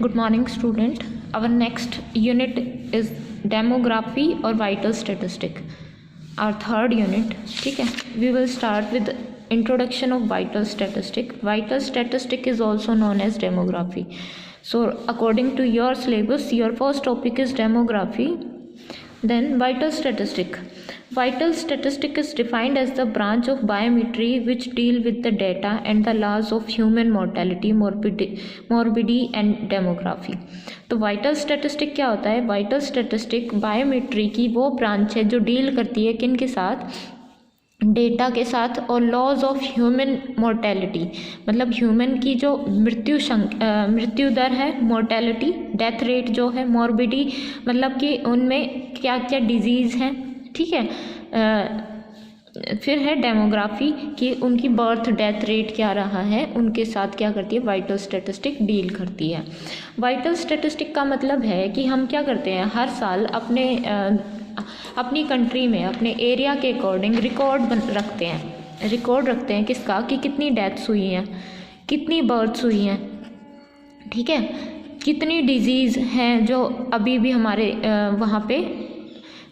Good morning, student. Our next unit is demography or vital statistic. Our third unit, ठीक है. We will start with introduction of vital statistic. Vital statistic is also known as demography. So according to your syllabus, your first topic is demography. Then vital statistic. Vital statistic is defined as the branch of biometry which deal with the data and the laws of human mortality, morbidity and demography. तो vital statistic क्या होता है? Vital statistic biometry की वो branch है जो deal करती है किन के साथ? डेटा के साथ और लॉज ऑफ ह्यूमन मोर्टेलिटी, मतलब ह्यूमन की जो मृत्यु दर है, मोर्टेलिटी डेथ रेट जो है, मॉर्बिडी मतलब कि उनमें क्या क्या डिजीज़ हैं, ठीक है. फिर है डेमोग्राफी कि उनकी बर्थ डेथ रेट क्या रहा है, उनके साथ क्या करती है वाइटल स्टैटिस्टिक डील करती है. वाइटल स्टैटिस्टिक का मतलब है कि हम क्या करते हैं, हर साल अपनी कंट्री में अपने एरिया के अकॉर्डिंग रिकॉर्ड रखते हैं किसका, कि कितनी डेथ्स हुई हैं, कितनी बर्थ्स हुई हैं, ठीक है, कितनी डिजीज़ हैं जो अभी भी हमारे वहाँ पे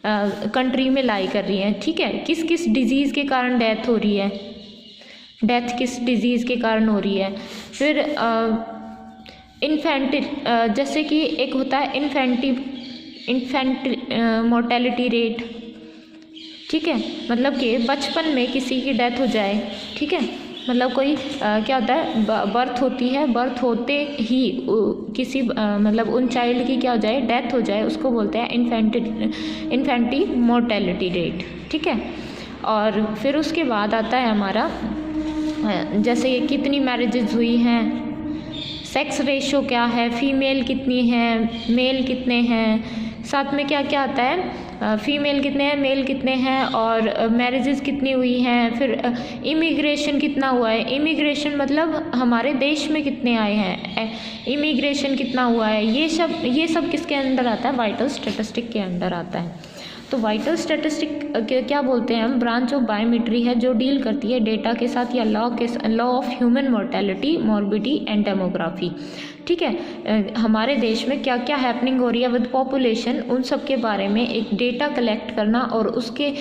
कंट्री में लाई कर रही हैं, ठीक है, किस किस डिजीज़ के कारण डेथ हो रही है, डेथ किस डिजीज़ के कारण हो रही है. फिर इन्फेंटिल जैसे कि एक होता है इन्फेंटिल मोर्टेलिटी रेट, ठीक है, मतलब कि बचपन में किसी की डेथ हो जाए, ठीक है, मतलब कोई क्या होता है, बर्थ होती है, बर्थ होते ही किसी मतलब उन चाइल्ड की क्या हो जाए, डेथ हो जाए, उसको बोलते हैं इन्फेंटी मोर्टेलिटी रेट, ठीक है. और फिर उसके बाद आता है हमारा जैसे कितनी मैरिजेज हुई हैं, सेक्स रेशो क्या है, फीमेल कितनी है, मेल कितने हैं, साथ में क्या क्या आता है, फीमेल कितने हैं, मेल कितने हैं, और मैरिजेस कितनी हुई हैं. फिर इमिग्रेशन कितना हुआ है, इमिग्रेशन मतलब हमारे देश में कितने आए हैं, इमिग्रेशन कितना हुआ है, ये सब किसके अंदर आता है, वाइटल स्टैटिस्टिक के अंदर आता है. तो वाइटल स्टैटिस्टिक क्या बोलते हैं हम, ब्रांच ऑफ बायोमेट्री है जो डील करती है डेटा के साथ या law of human mortality, morbidity and demography, ठीक है. हमारे देश में क्या क्या हैपनिंग हो रही है विद पॉपुलेशन, उन सब के बारे में एक डेटा कलेक्ट करना और उसके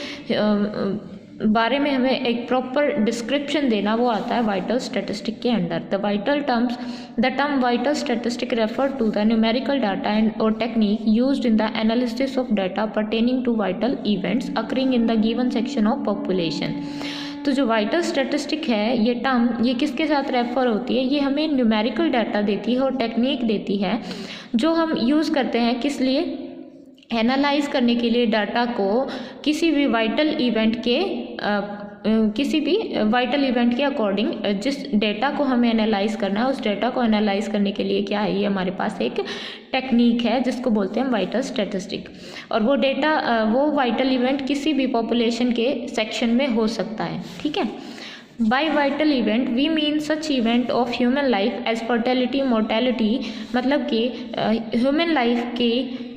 बारे में हमें एक प्रॉपर डिस्क्रिप्शन देना, वो आता है वाइटल स्टैटिस्टिक के under. The term vital statistic refer to the numerical data and और technique used in the analysis of data pertaining to vital events occurring in the given section of population. तो जो vital statistic है ये term, ये किसके साथ refer होती है, ये हमें न्यूमेरिकल डाटा देती है और टेक्निक देती है जो हम यूज़ करते हैं किस लिए, एनालाइज करने के लिए डाटा को किसी भी वाइटल इवेंट के अकॉर्डिंग. जिस डेटा को हमें एनालाइज करना है उस डेटा को एनालाइज करने के लिए क्या है, ये हमारे पास एक टेक्निक है जिसको बोलते हैं वाइटल स्टैटिस्टिक. और वो डेटा वो वाइटल इवेंट किसी भी पॉपुलेशन के सेक्शन में हो सकता है, ठीक है. By vital event we mean such event of human life as fertility mortality, मतलब कि ह्यूमन लाइफ के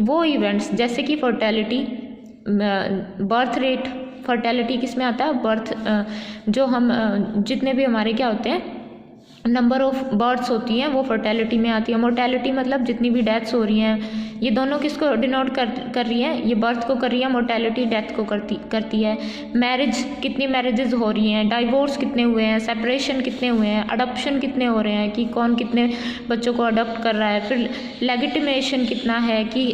वो इवेंट्स जैसे कि फर्टेलिटी, बर्थ रेट, फर्टेलिटी किस में आता है, बर्थ जो हम जितने भी हमारे क्या होते हैं नंबर ऑफ बर्थ्स होती हैं वो फर्टेलिटी में आती है. मोर्टेलिटी मतलब जितनी भी डेथ्स हो रही हैं, ये दोनों किसको डिनोट कर रही है, ये बर्थ को कर रही है, मोर्टेलिटी डेथ को करती है. मैरिज, कितनी मैरिजेज हो रही हैं, डाइवोर्स कितने हुए हैं, सेपरेशन कितने हुए हैं, अडॉप्शन कितने हो रहे हैं कि कौन कितने बच्चों को अडॉप्ट कर रहा है. फिर लेगिटिमेशन कितना है कि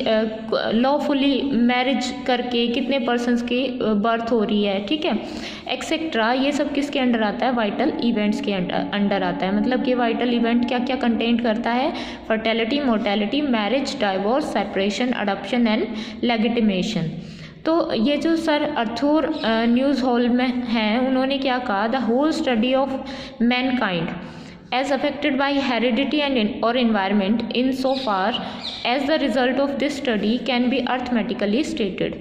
लॉफुली मैरिज करके कितने पर्सन्स की बर्थ हो रही है, ठीक है, एक्सेट्रा. ये सब किसके अंडर आता है, वाइटल इवेंट्स के अंडर आता है. मतलब कि वाइटल इवेंट क्या क्या कंटेंट करता है, fertility, mortality, marriage, divorce, separation, adoption and legitimation. तो ये जो सर अर्थूर न्यूज़ हॉल में हैं, उन्होंने क्या कहा, the whole study of mankind as affected by heredity or environment in so far as the result of this study can be arithmetically stated.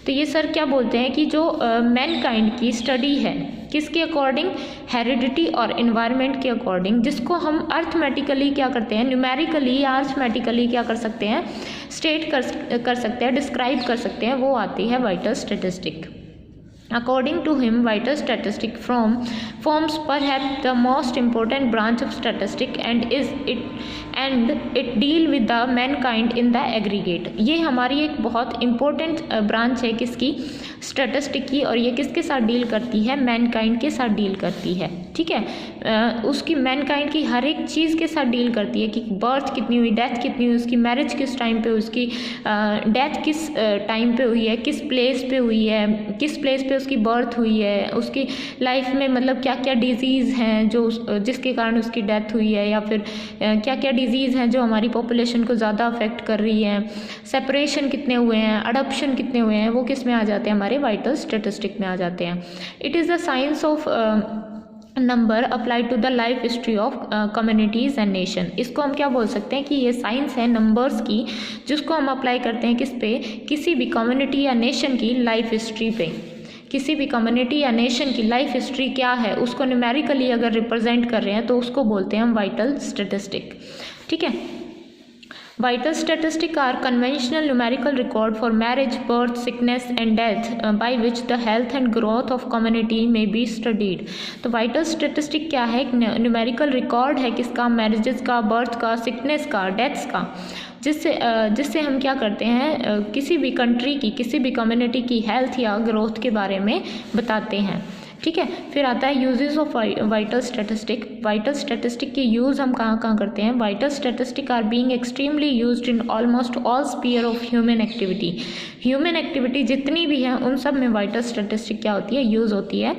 तो ये सर क्या बोलते हैं कि जो मैनकाइंड की स्टडी है किसके अकॉर्डिंग, हेरिडिटी और इन्वायरमेंट के अकॉर्डिंग, जिसको हम अर्थमेटिकली क्या करते हैं, न्यूमेरिकली या अर्थमेटिकली क्या कर सकते हैं, स्टेट कर सकते हैं, डिस्क्राइब कर सकते हैं, वो आती है vital statistic. According to him, vital statistic forms perhaps the most important branch of statistic and it deal with the mankind in the aggregate. ये हमारी एक बहुत important branch है किसकी, स्टैटिस्टिक की, और ये किसके साथ डील करती है, मैनकाइंड के साथ डील करती है, ठीक है। उसकी मैनकाइंड की हर एक चीज़ के साथ डील करती है कि बर्थ कितनी हुई, डेथ कितनी हुई, उसकी मैरिज किस टाइम पे, उसकी डेथ किस टाइम पे हुई है, किस प्लेस पे हुई है, किस प्लेस पे उसकी बर्थ हुई है, उसकी लाइफ में मतलब क्या क्या डिजीज़ हैं जो जिसके कारण उसकी डेथ हुई है, या फिर क्या क्या डिजीज़ हैं जो हमारी पॉपुलेशन को ज़्यादा अफेक्ट कर रही है, सेपरेशन कितने हुए हैं, अडॉप्शन कितने हुए हैं, वो किस में आ जाते हैं, हमारे वाइटल स्टैटिस्टिक में आ जाते हैं। It is the science of number applied to the life history of communities and nation. इसको हम क्या बोल सकते हैं कि ये साइंस है नंबर्स की, जिसको हम अप्लाई करते हैं किस पे, किसी भी कम्युनिटी या नेशन की लाइफ हिस्ट्री पे। किसी भी कम्युनिटी या नेशन की लाइफ हिस्ट्री क्या है उसको न्यूमेरिकली अगर रिप्रेजेंट कर रहे हैं तो उसको बोलते हैं हम वाइटल स्टैटिस्टिक, ठीक है। Vital statistics are conventional numerical record for marriage, birth, sickness and death by which the health and growth of community may be studied. तो vital statistic क्या है, एक न्यूमेरिकल रिकॉर्ड है किसका, मैरिजेस का, बर्थ का, सिकनेस का, डेथ्स का, जिससे हम क्या करते हैं, किसी भी कंट्री की, किसी भी कम्युनिटी की हेल्थ या ग्रोथ के बारे में बताते हैं, ठीक है। फिर आता है uses of vital statistic. Vital statistic के यूज़ हम कहाँ कहाँ करते हैं। Vital statistic are being extremely used in almost all sphere of human activity. Human activity जितनी भी है उन सब में वाइटल स्टैटिस्टिक क्या होती है, यूज़ होती है।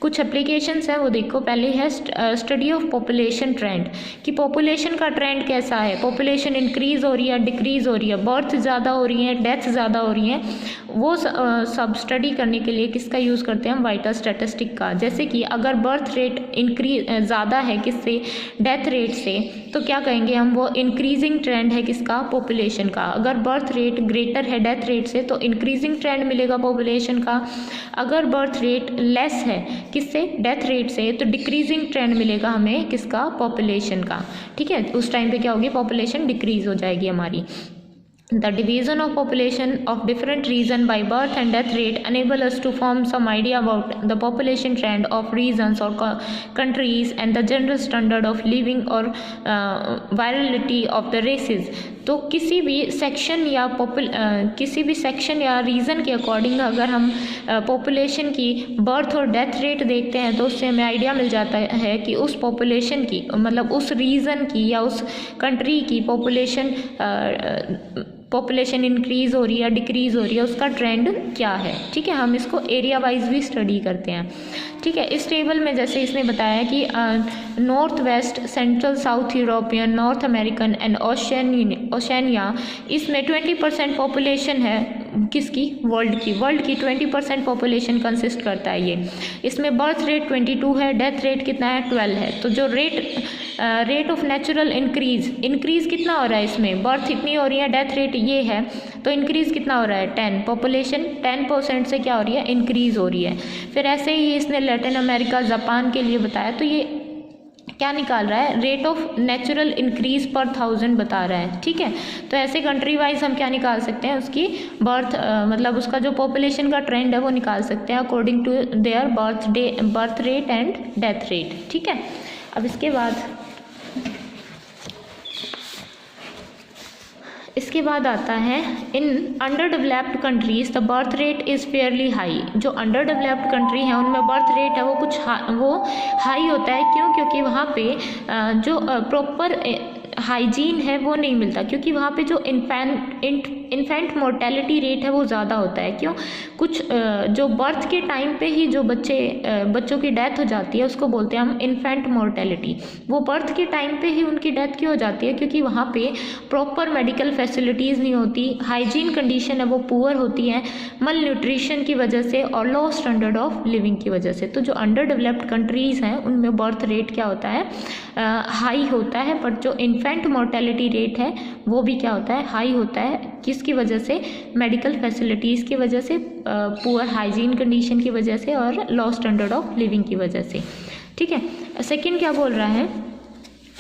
कुछ एप्लीकेशंस हैं वो देखो, पहले है स्टडी ऑफ पॉपुलेशन ट्रेंड, कि पॉपुलेशन का ट्रेंड कैसा है, पॉपुलेशन इंक्रीज़ हो रही है, डिक्रीज़ हो रही है, बर्थ ज़्यादा हो रही है, डेथ ज़्यादा हो रही हैं, वो सब स्टडी करने के लिए किसका यूज़ करते हैं हम, वाइटल स्टैटिस्टिक का। जैसे कि अगर बर्थ रेट ज़्यादा है किससे, डेथ रेट से, तो क्या कहेंगे हम, वो इंक्रीजिंग ट्रेंड है किसका, पॉपुलेशन का। अगर बर्थ रेट ग्रेटर है डेथ रेट से तो इंक्रीजिंग ट्रेंड मिलेगा पॉपुलेशन का। अगर बर्थ रेट लेस है किससे, डेथ रेट से, तो डिक्रीजिंग ट्रेंड मिलेगा हमें किसका, पॉपुलेशन का, ठीक है। उस टाइम पे क्या होगी, पॉपुलेशन डिक्रीज हो जाएगी हमारी। The division of population of different region by birth and death rate enable us to form some idea about the population trend of regions or countries and the general standard of living or virality of the races। तो किसी भी section या किसी भी section या reason के according अगर हम पॉपुलेशन की बर्थ और डेथ रेट देखते हैं तो उससे हमें आइडिया मिल जाता है कि उस पॉपुलेशन की, मतलब उस रीजन की या उस कंट्री की पॉपुलेशन इंक्रीज़ हो रही है, डिक्रीज़ हो रही है, उसका ट्रेंड क्या है, ठीक है। हम इसको एरिया वाइज भी स्टडी करते हैं, ठीक है। इस टेबल में जैसे इसने बताया कि north west, central, south European, north American and Oceania, इसमें 20% पॉपुलेशन है किसकी, वर्ल्ड की 20% पॉपुलेशन कंसिस्ट करता है ये। इसमें बर्थ रेट 22 है, डेथ रेट कितना है, 12 है। तो जो रेट ऑफ नेचुरल इंक्रीज़ कितना हो रहा है, इसमें बर्थ इतनी हो रही है, डेथ रेट ये है, तो इंक्रीज़ कितना हो रहा है, 10, पॉपुलेशन 10% से क्या हो रही है, इंक्रीज़ हो रही है। फिर ऐसे ही इसने लैटिन अमेरिका, जापान के लिए बताया, तो ये क्या निकाल रहा है, रेट ऑफ नेचुरल इंक्रीज पर 1000 बता रहा है, ठीक है। तो ऐसे कंट्री वाइज हम क्या निकाल सकते हैं, उसकी बर्थ मतलब उसका जो पॉपुलेशन का ट्रेंड है वो निकाल सकते हैं according to their birth rate and death rate, ठीक है। अब इसके बाद आता है in under developed countries the birth rate is fairly high. जो अंडर डेवलप्ड कंट्री हैं उनमें बर्थ रेट है वो हाई होता है। क्यों? क्योंकि वहाँ पे जो प्रॉपर हाइजीन है वो नहीं मिलता, क्योंकि वहाँ पे जो इन्फेंट मोर्टेलिटी रेट है वो ज़्यादा होता है। क्यों? कुछ जो बर्थ के टाइम पे ही जो बच्चों की डेथ हो जाती है उसको बोलते हैं हम इन्फेंट मोर्टेलिटी। वो बर्थ के टाइम पे ही उनकी डेथ क्यों हो जाती है? क्योंकि वहाँ पे प्रॉपर मेडिकल फैसिलिटीज़ नहीं होती, हाइजीन कंडीशन है वो पुअर होती है, मल न्यूट्रिशन की वजह से और लो स्टैंडर्ड ऑफ लिविंग की वजह से। तो जो अंडर डेवलप्ड कंट्रीज़ हैं उनमें बर्थ रेट क्या होता है, हाई होता है, बट जो इन्फेंट मोर्टेलिटी रेट है वो भी क्या होता है, हाई होता है। किसकी वजह से? मेडिकल फैसिलिटीज़ की वजह से, पुअर हाइजीन कंडीशन की वजह से और लो स्टैंडर्ड ऑफ लिविंग की वजह से, ठीक है। सेकंड क्या बोल रहा है,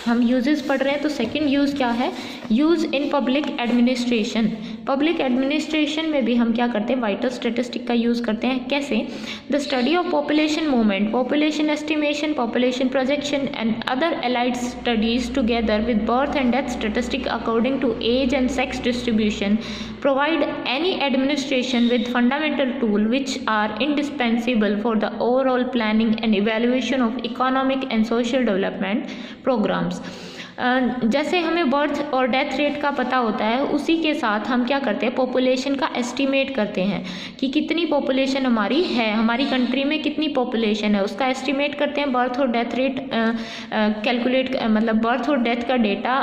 हम यूजेस पढ़ रहे हैं तो सेकंड यूज़ क्या है, use in public administration. Public administration में भी हम क्या करते हैं, वाइटल स्टैटिस्टिक का यूज़ करते हैं। कैसे? The study of population movement, population estimation, population projection and other allied studies together with birth and death statistic according to age and sex distribution provide any administration with fundamental tool which are indispensable for the overall planning and evaluation of economic and social development programs। जैसे हमें birth और death rate का पता होता है, उसी के साथ हम क्या करते हैं, पॉपुलेशन का एस्टिमेट करते हैं कि कितनी पॉपुलेशन हमारी है, हमारी कंट्री में कितनी पॉपुलेशन है, उसका एस्टिमेट करते हैं। बर्थ और डेथ रेट कैलकुलेट मतलब बर्थ और डेथ का डेटा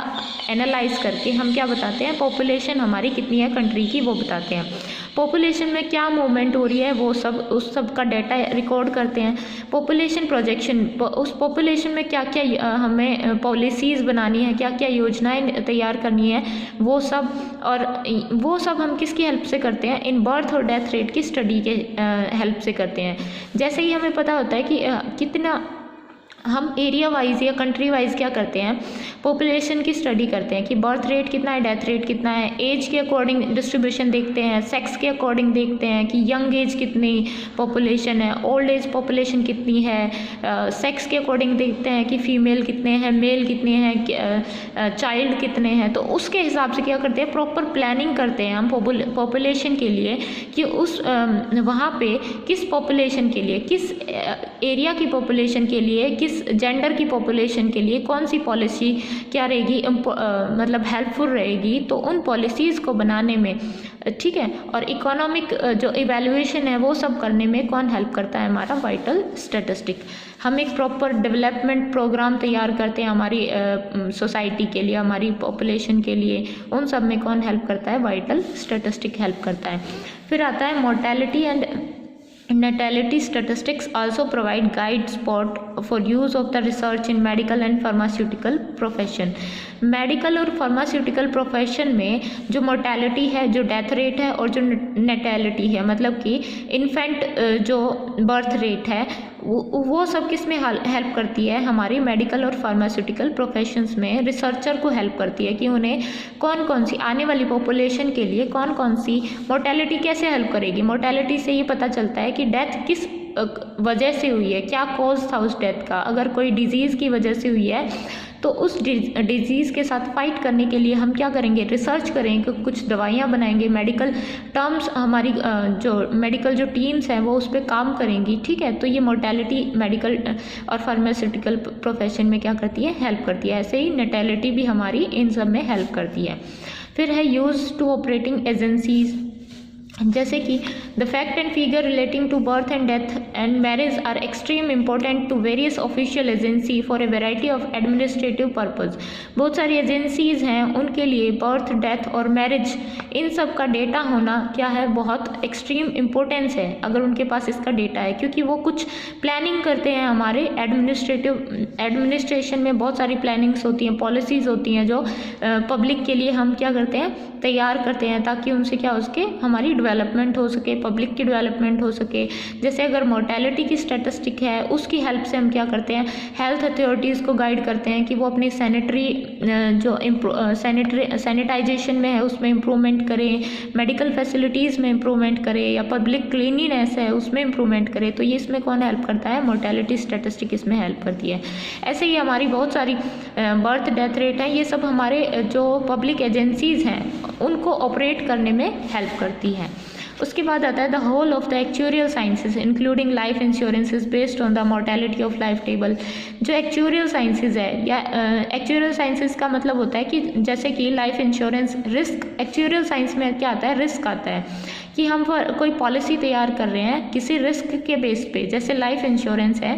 एनालाइज करके हम क्या बताते हैं, पॉपुलेशन हमारी कितनी है कंट्री की, वो बताते हैं। पॉपुलेशन में क्या मूवमेंट हो रही है वो सब, उस सब का डाटा रिकॉर्ड करते हैं। पॉपुलेशन प्रोजेक्शन, उस पॉपुलेशन में क्या क्या हमें पॉलिसीज़ बनानी है, क्या क्या योजनाएं तैयार करनी है, वो सब। और वो सब हम किसकी हेल्प से करते हैं, इन बर्थ और डेथ रेट की स्टडी के हेल्प से करते हैं। जैसे ही हमें पता होता है कि कितना, हम एरिया वाइज या कंट्री वाइज क्या करते हैं, पॉपुलेशन की स्टडी करते हैं कि बर्थ रेट कितना है, डेथ रेट कितना है, एज के अकॉर्डिंग डिस्ट्रीब्यूशन देखते हैं, सेक्स के अकॉर्डिंग देखते हैं कि यंग एज कितनी पॉपुलेशन है, ओल्ड एज पॉपुलेशन कितनी है, सेक्स के अकॉर्डिंग देखते हैं कि फीमेल कितने हैं, मेल कितने हैं, चाइल्ड कितने हैं। तो उसके हिसाब से क्या करते हैं, प्रॉपर प्लानिंग करते हैं हम पॉपुलेशन के लिए कि उस वहाँ पे किस पॉपुलेशन के लिए, किस एरिया की पॉपुलेशन के लिए, किस जेंडर की पॉपुलेशन के लिए कौन सी पॉलिसी क्या रहेगी, मतलब हेल्पफुल रहेगी, तो उन पॉलिसीज़ को बनाने में, ठीक है। और इकोनॉमिक जो इवैल्यूएशन है वो सब करने में कौन हेल्प करता है, हमारा वाइटल स्टैटिस्टिक। हम एक प्रॉपर डेवलपमेंट प्रोग्राम तैयार करते हैं हमारी सोसाइटी के लिए, हमारी पॉपुलेशन के लिए, उन सब में कौन हेल्प करता है, वाइटल स्टैटिस्टिक हेल्प करता है। फिर आता है mortality and natality statistics also provide guide spot for use of the research in medical and pharmaceutical profession। Medical और फार्मास्यूटिकल प्रोफेशन में जो मोर्टेलिटी है, जो डेथ रेट है और जो नेटैलिटी है, मतलब कि इन्फेंट जो बर्थ रेट है, वो सब किस में हेल्प करती है, हमारी मेडिकल और फार्मास्यूटिकल प्रोफेशंस में रिसर्चर को हेल्प करती है कि उन्हें कौन कौन सी आने वाली पॉपुलेशन के लिए कौन कौन सी मोर्टेलिटी कैसे हेल्प करेगी। मोर्टेलिटी से ये पता चलता है कि डेथ किस वजह से हुई है, क्या कॉज था उस डेथ का। अगर कोई डिजीज़ की वजह से हुई है तो उस डिजीज़ के साथ फाइट करने के लिए हम क्या करेंगे, रिसर्च करेंगे, कुछ दवाइयाँ बनाएंगे, मेडिकल टर्म्स, हमारी जो मेडिकल जो टीम्स हैं वो उस पर काम करेंगी, ठीक है। तो ये मोर्टेलिटी मेडिकल और फार्मास्यूटिकल प्रोफेशन में क्या करती है, हेल्प करती है। ऐसे ही नेटैलिटी भी हमारी इन सब में हेल्प करती है। फिर है यूज़ टू ऑपरेटिंग एजेंसीज, जैसे कि the fact and figure relating to birth and death and marriage are extreme important to various official agency for a variety of administrative purpose. बहुत सारी एजेंसीज़ हैं, उनके लिए बर्थ, डेथ और marriage, इन सब का डेटा होना क्या है, बहुत एक्सट्रीम इम्पोर्टेंस है अगर उनके पास इसका डेटा है, क्योंकि वो कुछ प्लानिंग करते हैं। हमारे एडमिनिस्ट्रेशन में बहुत सारी प्लानिंग्स होती हैं, पॉलिसीज़ होती हैं जो पब्लिक के लिए हम क्या करते हैं, तैयार करते हैं, ताकि उनसे क्या हो सके, हमारी डेवलपमेंट हो सके, पब्लिक की डेवलपमेंट हो सके। जैसे अगर मोर्टेलिटी की स्टैटिस्टिक है, उसकी हेल्प से हम क्या करते हैं, हेल्थ अथॉरिटीज़ को गाइड करते हैं कि वो अपनी सैनिटरी जो सैनिटाइजेशन में है उसमें इम्प्रूवमेंट करें, मेडिकल फैसिलिटीज़ में इम्प्रूवमेंट करें, या पब्लिक क्लीनिनेस है उसमें इम्प्रूवमेंट करें। तो ये इसमें कौन हेल्प करता है, मोर्टेलिटी स्टैटिस्टिक इसमें हेल्प करती है। ऐसे ही हमारी बहुत सारी बर्थ, डेथ रेट है, ये सब हमारे जो पब्लिक एजेंसीज़ हैं उनको ऑपरेट करने में हेल्प करती है। उसके बाद आता है the whole of the actuarial sciences including life insurances based on the mortality of life table. जो एक्चुरियल साइंसेज है, या एक्चुरियल साइंसेज का मतलब होता है कि जैसे कि life insurance, risk, actuarial science में क्या आता है, रिस्क आता है कि हम कोई पॉलिसी तैयार कर रहे हैं किसी रिस्क के बेस पे। जैसे लाइफ इंश्योरेंस है,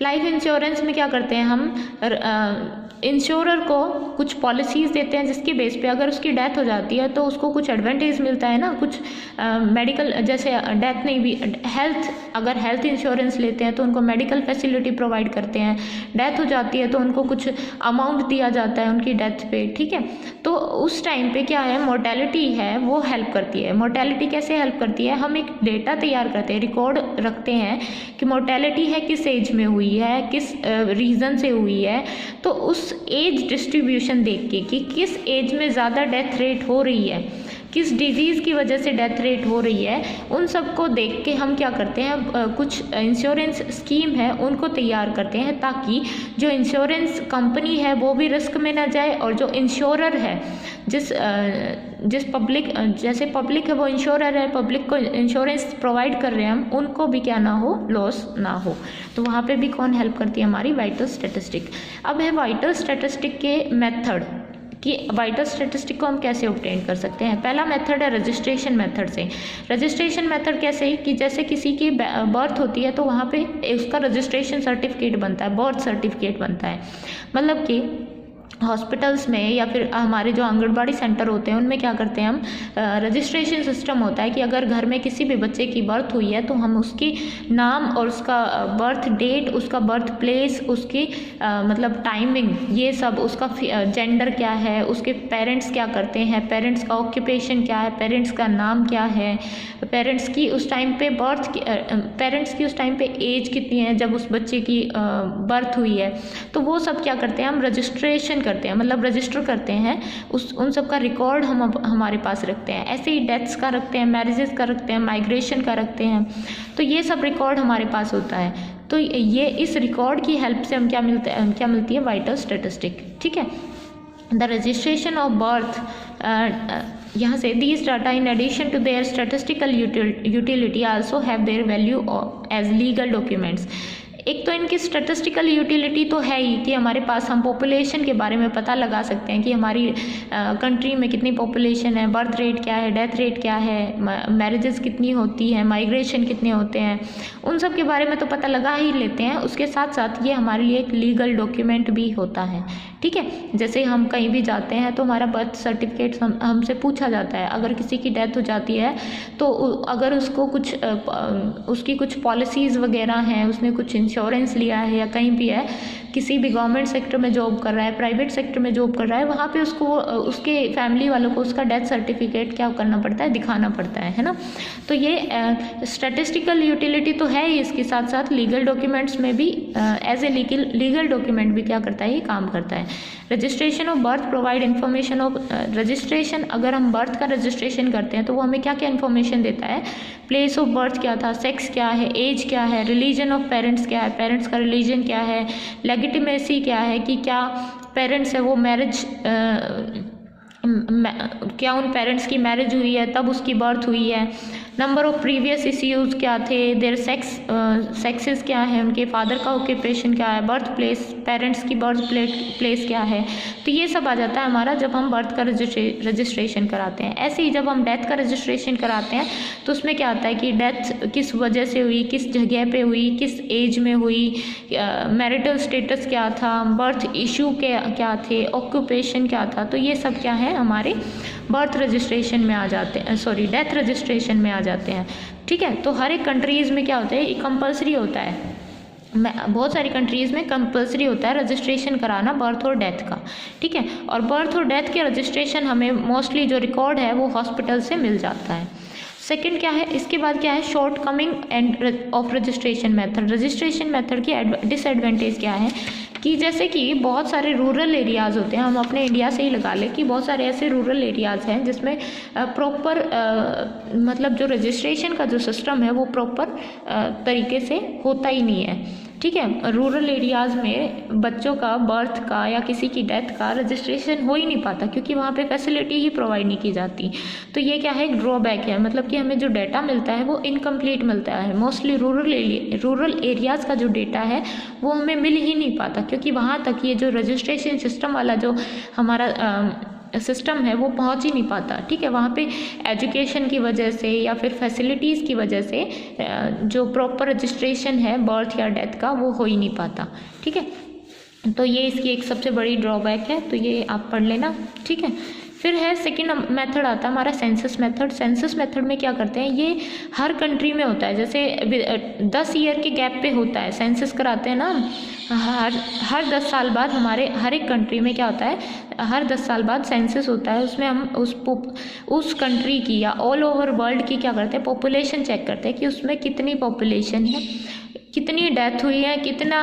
लाइफ इंश्योरेंस में क्या करते हैं हम, इंश्योरर को कुछ पॉलिसीज़ देते हैं जिसके बेस पे अगर उसकी डेथ हो जाती है तो उसको कुछ एडवांटेज मिलता है ना, कुछ मेडिकल, जैसे डेथ नहीं भी, हेल्थ, अगर हेल्थ इंश्योरेंस लेते हैं तो उनको मेडिकल फैसिलिटी प्रोवाइड करते हैं, डेथ हो जाती है तो उनको कुछ अमाउंट दिया जाता है उनकी डेथ पे, ठीक है। तो उस टाइम पे क्या है, मोर्टेलिटी है वो हेल्प करती है। मोर्टेलिटी कैसे हेल्प करती है, हम एक डेटा तैयार करते हैं, रिकॉर्ड रखते हैं कि मोर्टेलिटी है किस एज में हुई है, किस रीज़न से हुई है, तो उस उस एज डिस्ट्रीब्यूशन देख के कि किस एज में ज़्यादा डेथ रेट हो रही है, किस डिजीज़ की वजह से डेथ रेट हो रही है, उन सब को देख के हम क्या करते हैं, कुछ इंश्योरेंस स्कीम है उनको तैयार करते हैं, ताकि जो इंश्योरेंस कंपनी है वो भी रिस्क में ना जाए, और जो इंश्योरर है, जिस पब्लिक, जैसे पब्लिक है वो इंश्योरर है, पब्लिक को इंश्योरेंस प्रोवाइड कर रहे हैं हम, उनको भी क्या ना हो, लॉस ना हो। तो वहाँ पे भी कौन हेल्प करती है, हमारी वाइटल स्टैटिस्टिक। अब है वाइटल स्टैटिस्टिक के मेथड कि वाइटल स्टैटिस्टिक को हम कैसे ऑब्टेन कर सकते हैं। पहला मेथड है रजिस्ट्रेशन मेथड से। रजिस्ट्रेशन मेथड कैसे कि जैसे किसी की बर्थ होती है तो वहाँ पे उसका रजिस्ट्रेशन सर्टिफिकेट बनता है, बर्थ सर्टिफिकेट बनता है। मतलब कि हॉस्पिटल्स में या फिर हमारे जो आंगनबाड़ी सेंटर होते हैं उनमें क्या करते हैं हम, रजिस्ट्रेशन सिस्टम होता है कि अगर घर में किसी भी बच्चे की बर्थ हुई है तो हम उसकी नाम और उसका बर्थ डेट, उसका बर्थ प्लेस, उसकी मतलब टाइमिंग, ये सब, उसका जेंडर क्या है, उसके पेरेंट्स क्या करते हैं, पेरेंट्स का ऑक्यूपेशन क्या है, पेरेंट्स का नाम क्या है, पेरेंट्स की उस टाइम पे पेरेंट्स की उस टाइम पे एज कितनी है जब उस बच्चे की बर्थ हुई है, तो वो सब क्या करते हैं हम रजिस्ट्रेशन करते हैं, मतलब रजिस्टर करते हैं, उन सब का रिकॉर्ड हम हमारे पास रखते हैं। ऐसे ही डेथ्स का रखते हैं, मैरिजेस का रखते हैं, माइग्रेशन का रखते हैं, तो ये सब रिकॉर्ड हमारे पास होता है। तो ये इस रिकॉर्ड की हेल्प से हम क्या मिलती है, वाइटल स्टैटिस्टिक। ठीक है, द रजिस्ट्रेशन ऑफ बर्थ, यहाँ से these data in addition to their statistical utility also have their value as legal documents. एक तो इनकी स्टैटिस्टिकल यूटिलिटी तो है ही कि हमारे पास हम पॉपुलेशन के बारे में पता लगा सकते हैं कि हमारी कंट्री में कितनी पॉपुलेशन है, बर्थ रेट क्या है, डेथ रेट क्या है, मैरिजेस कितनी होती हैं, माइग्रेशन कितने होते हैं, उन सब के बारे में तो पता लगा ही लेते हैं। उसके साथ साथ ये हमारे लिए एक लीगल डॉक्यूमेंट भी होता है। ठीक है, जैसे हम कहीं भी जाते हैं तो हमारा बर्थ सर्टिफिकेट हमसे पूछा जाता है। अगर किसी की डेथ हो जाती है तो अगर उसको उसकी कुछ पॉलिसीज़ वगैरह हैं, उसने कुछ इंश्योरेंस लिया है या कहीं भी है, किसी भी गवर्नमेंट सेक्टर में जॉब कर रहा है, प्राइवेट सेक्टर में जॉब कर रहा है, वहाँ पे उसको उसके फैमिली वालों को उसका डेथ सर्टिफिकेट क्या करना पड़ता है, दिखाना पड़ता है ना। तो ये स्टैटिस्टिकल यूटिलिटी तो है ही, इसके साथ साथ लीगल डॉक्यूमेंट्स में भी एज ए लीगल डॉक्यूमेंट भी क्या करता है, ये काम करता है। Registration of birth provide information of registration, अगर हम बर्थ का रजिस्ट्रेशन करते हैं तो वो हमें क्या क्या इन्फॉर्मेशन देता है, प्लेस ऑफ बर्थ क्या था, सेक्स क्या है, एज क्या है, रिलीजन ऑफ पेरेंट्स क्या है, पेरेंट्स का रिलीजन क्या है, लेजिटिमेसी क्या है कि क्या पेरेंट्स है वो मैरिज क्या उन पेरेंट्स की मैरिज हुई है तब उसकी बर्थ हुई है, नंबर ऑफ प्रीवियस इश्यूज़ क्या थे, देयर सेक्सेस क्या है, उनके फादर का ऑक्यूपेशन क्या है, बर्थ प्लेस, पेरेंट्स की बर्थ प्लेस क्या है। तो ये सब आ जाता है हमारा जब हम बर्थ का रजिस्ट्रेशन कराते हैं। ऐसे ही जब हम डेथ का रजिस्ट्रेशन कराते हैं तो उसमें क्या आता है कि डेथ किस वजह से हुई, किस जगह पे हुई, किस एज में हुई, मैरिटल स्टेटस क्या था, बर्थ इशू क्या थे, ऑक्यूपेशन क्या था। तो ये सब क्या है हमारे बर्थ रजिस्ट्रेशन में आ जाते हैं, सॉरी डेथ रजिस्ट्रेशन में आ जाते हैं। ठीक है, तो हर एक कंट्रीज़ में क्या होता है, ये कंपलसरी होता है, बहुत सारी कंट्रीज़ में कंपलसरी होता है रजिस्ट्रेशन कराना बर्थ और डेथ का। ठीक है, और बर्थ और डेथ के रजिस्ट्रेशन हमें मोस्टली जो रिकॉर्ड है वो हॉस्पिटल से मिल जाता है। सेकंड क्या है, इसके बाद क्या है, short coming end of registration method. Registration method की डिसएडवांटेज क्या है कि जैसे कि बहुत सारे रूरल एरियाज़ होते हैं, हम अपने इंडिया से ही लगा लें कि बहुत सारे ऐसे रूरल एरियाज़ हैं जिसमें प्रॉपर मतलब जो रजिस्ट्रेशन का जो सिस्टम है वो प्रॉपर तरीके से होता ही नहीं है। ठीक है, रूरल एरियाज़ में बच्चों का बर्थ का या किसी की डेथ का रजिस्ट्रेशन हो ही नहीं पाता क्योंकि वहाँ पे फैसिलिटी ही प्रोवाइड नहीं की जाती। तो ये क्या है, एक ड्रॉबैक है, मतलब कि हमें जो डाटा मिलता है वो इनकम्प्लीट मिलता है। मोस्टली रूरल एरियाज़ का जो डाटा है वो हमें मिल ही नहीं पाता क्योंकि वहाँ तक ये जो रजिस्ट्रेशन सिस्टम वाला जो हमारा सिस्टम है वो पहुंच ही नहीं पाता। ठीक है, वहाँ पे एजुकेशन की वजह से या फिर फैसिलिटीज़ की वजह से जो प्रॉपर रजिस्ट्रेशन है बर्थ या डेथ का वो हो ही नहीं पाता। ठीक है, तो ये इसकी एक सबसे बड़ी ड्रॉबैक है, तो ये आप पढ़ लेना। ठीक है, फिर है सेकेंड मेथड आता है हमारा सेंसस मेथड। सेंसस मेथड में क्या करते हैं, ये हर कंट्री में होता है, जैसे 10 ईयर के गैप पे होता है सेंसस कराते हैं ना, हर 10 साल बाद हमारे हर एक कंट्री में क्या होता है, हर 10 साल बाद सेंसस होता है। उसमें हम उस कंट्री की या ऑल ओवर वर्ल्ड की क्या करते हैं, पॉपुलेशन चेक करते हैं कि उसमें कितनी पॉपुलेशन है, कितनी डेथ हुई है, कितना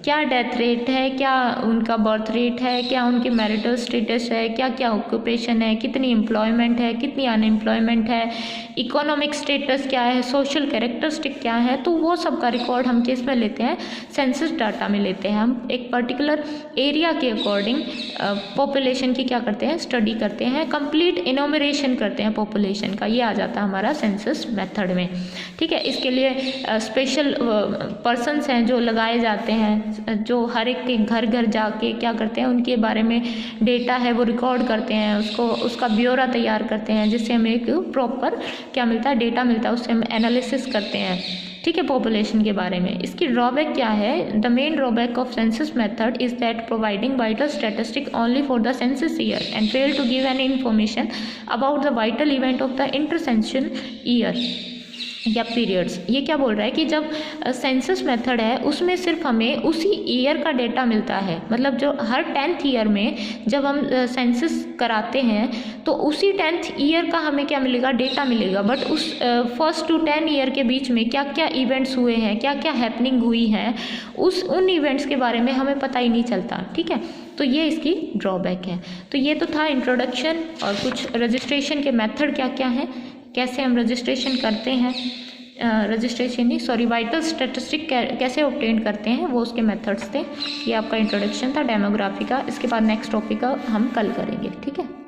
क्या डेथ रेट है, क्या उनका बर्थ रेट है, क्या उनकी मैरिटल स्टेटस है, क्या क्या ऑक्यूपेशन है, कितनी एम्प्लॉयमेंट है, कितनी अनएम्प्लॉयमेंट है, इकोनॉमिक स्टेटस क्या है, सोशल कैरेक्टरिस्टिक क्या है, तो वो सब का रिकॉर्ड हम किस में लेते हैं, सेंसस डाटा में लेते हैं। हम एक पर्टिकुलर एरिया के अकॉर्डिंग पॉपुलेशन की क्या करते हैं, स्टडी करते हैं, कंप्लीट इनोमरेशन करते हैं पॉपुलेशन का, ये आ जाता है हमारा सेंसस मेथड में। ठीक है, इसके लिए स्पेशल पर्सन्स हैं जो लगाए जाते हैं, जो हर एक के घर घर जाके क्या करते हैं, उनके बारे में डेटा है वो रिकॉर्ड करते हैं, उसका ब्यौरा तैयार करते हैं, जिससे हमें एक प्रॉपर क्या मिलता है, डेटा मिलता है, उससे हम एनालिसिस करते हैं। ठीक है, पॉपुलेशन के बारे में। इसकी ड्रॉबैक क्या है, the main drawback of census method is that providing vital statistic only for the census year and fail to give any information about the vital event of the intercensal year या periods. ये क्या बोल रहा है कि जब census method है उसमें सिर्फ हमें उसी ईयर का डेटा मिलता है, मतलब जो हर 10th ईयर में जब हम सेंसस कराते हैं तो उसी 10th ईयर का हमें क्या मिलेगा, डेटा मिलेगा, बट उस 1st to 10 ईयर के बीच में क्या क्या इवेंट्स हुए हैं, क्या क्या हैपनिंग हुई है, उन इवेंट्स के बारे में हमें पता ही नहीं चलता। ठीक है, तो ये इसकी ड्रॉबैक है। तो ये तो था इंट्रोडक्शन और कुछ रजिस्ट्रेशन के मेथड क्या क्या हैं, कैसे हम रजिस्ट्रेशन करते हैं, वाइटल स्टैटिस्टिक कैसे ऑब्टेन करते हैं, वो उसके मेथड्स थे। ये आपका इंट्रोडक्शन था डेमोग्राफी का। इसके बाद नेक्स्ट टॉपिक का हम कल करेंगे। ठीक है।